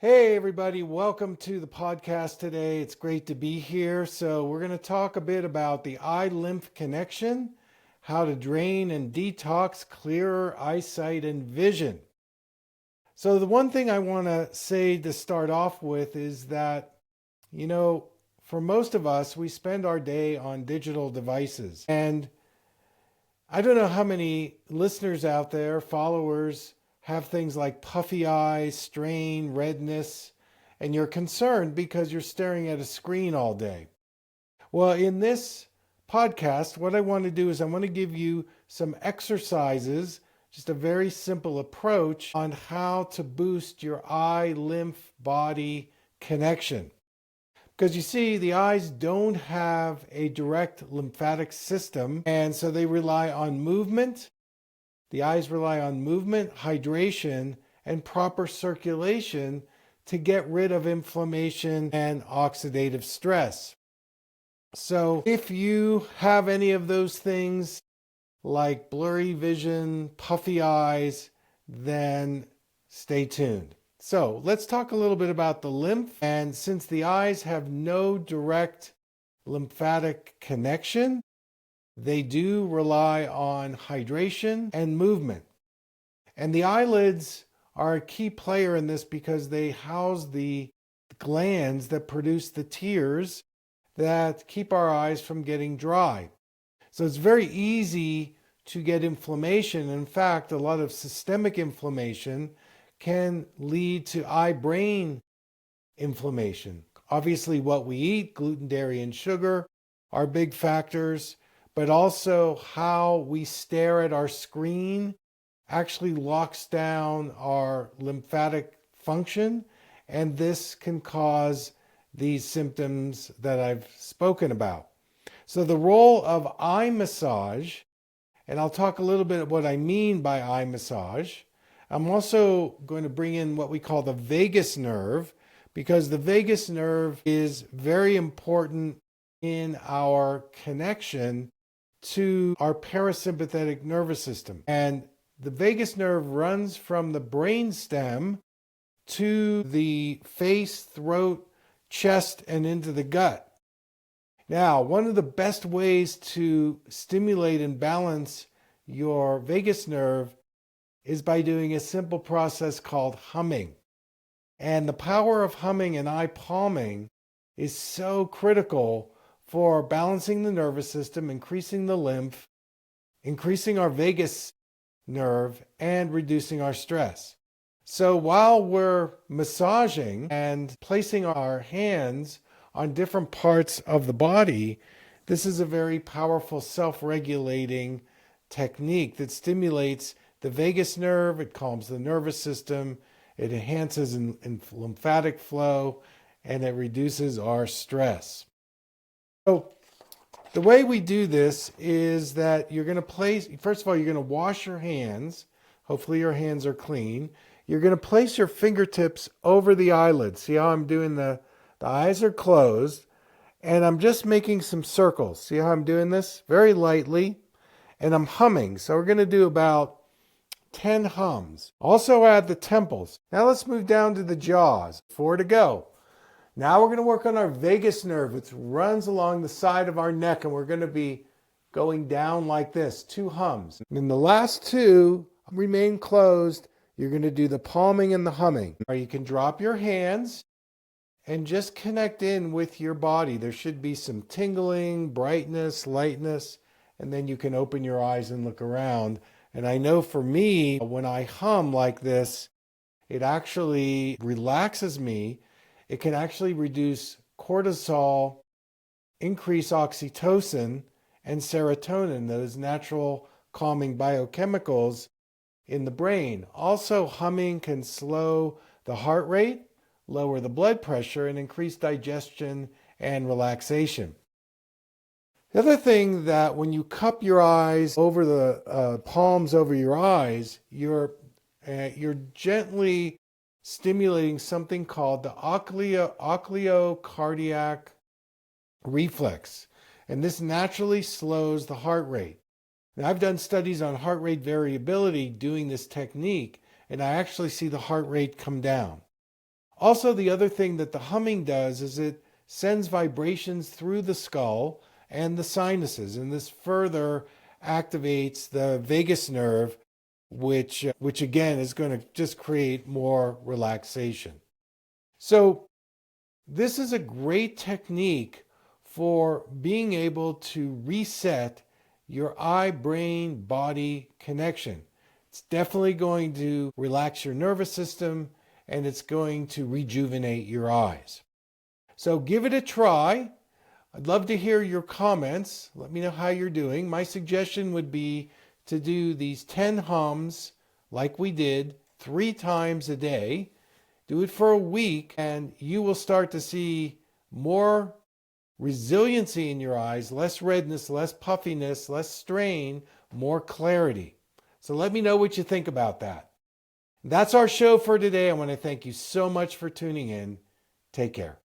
Hey, everybody, welcome to the podcast today. It's great to be here. So, we're going to talk a bit about the eye lymph connection, how to drain and detox clearer eyesight and vision. So, the one thing I want to say to start off with is that, for most of us, we spend our day on digital devices. And I don't know how many listeners out there, followers, have things like puffy eyes, strain, redness, and you're concerned because you're staring at a screen all day. Well, in this podcast, what I want to do is I want to give you some exercises, just a very simple approach on how to boost your eye lymph body connection. Because you see, the eyes don't have a direct lymphatic system, and so they rely on movement. The eyes rely on movement, hydration, and proper circulation to get rid of inflammation and oxidative stress. So if you have any of those things, like blurry vision, puffy eyes, then stay tuned. So let's talk a little bit about the lymph. And since the eyes have no direct lymphatic connection, they do rely on hydration and movement. And the eyelids are a key player in this because they house the glands that produce the tears that keep our eyes from getting dry. So it's very easy to get inflammation. In fact, a lot of systemic inflammation can lead to eye-brain inflammation. Obviously, what we eat, gluten, dairy, and sugar, are big factors, but also how we stare at our screen actually locks down our lymphatic function, and this can cause these symptoms that I've spoken about. So the role of eye massage, and I'll talk a little bit of what I mean by eye massage. I'm also going to bring in what we call the vagus nerve, because the vagus nerve is very important in our connection to our parasympathetic nervous system. And the vagus nerve runs from the brain stem to the face, throat, chest, and into the gut. Now, one of the best ways to stimulate and balance your vagus nerve is by doing a simple process called humming. And the power of humming and eye palming is so critical for balancing the nervous system, increasing the lymph, increasing our vagus nerve, and reducing our stress. So while we're massaging and placing our hands on different parts of the body, this is a very powerful self-regulating technique that stimulates the vagus nerve, it calms the nervous system, it enhances lymphatic flow, and it reduces our stress. So the way we do this is that you're going to place, first of all, you're going to wash your hands. Hopefully your hands are clean. You're going to place your fingertips over the eyelids. See how I'm doing the eyes are closed, and I'm just making some circles. See how I'm doing this? Very lightly, and I'm humming. So we're going to do about 10 hums. Also add the temples. Now let's move down to the jaws. 4 to go. Now we're going to work on our vagus nerve, which runs along the side of our neck, and we're going to be going down like this, 2 hums. And the last 2 remain closed. You're going to do the palming and the humming. Or you can drop your hands and just connect in with your body. There should be some tingling, brightness, lightness, and then you can open your eyes and look around. And I know for me, when I hum like this, it actually relaxes me. It can actually reduce cortisol, increase oxytocin, and serotonin, those natural calming biochemicals in the brain. Also, humming can slow the heart rate, lower the blood pressure, and increase digestion and relaxation. The other thing that when you cup your eyes over the palms over your eyes, you're gently stimulating something called the oculocardiac reflex. And this naturally slows the heart rate. Now, I've done studies on heart rate variability doing this technique, and I actually see the heart rate come down. Also, the other thing that the humming does is it sends vibrations through the skull and the sinuses, and this further activates the vagus nerve, which again is going to just create more relaxation. So this is a great technique for being able to reset your eye-brain-body connection. It's definitely going to relax your nervous system, and it's going to rejuvenate your eyes. So give it a try. I'd love to hear your comments. Let me know how you're doing. My suggestion would be to do these 10 hums like we did 3 times a day. Do it for a week, and you will start to see more resiliency in your eyes, less redness, less puffiness, less strain, more clarity. So let me know what you think about that. That's our show for today. I want to thank you so much for tuning in. Take care.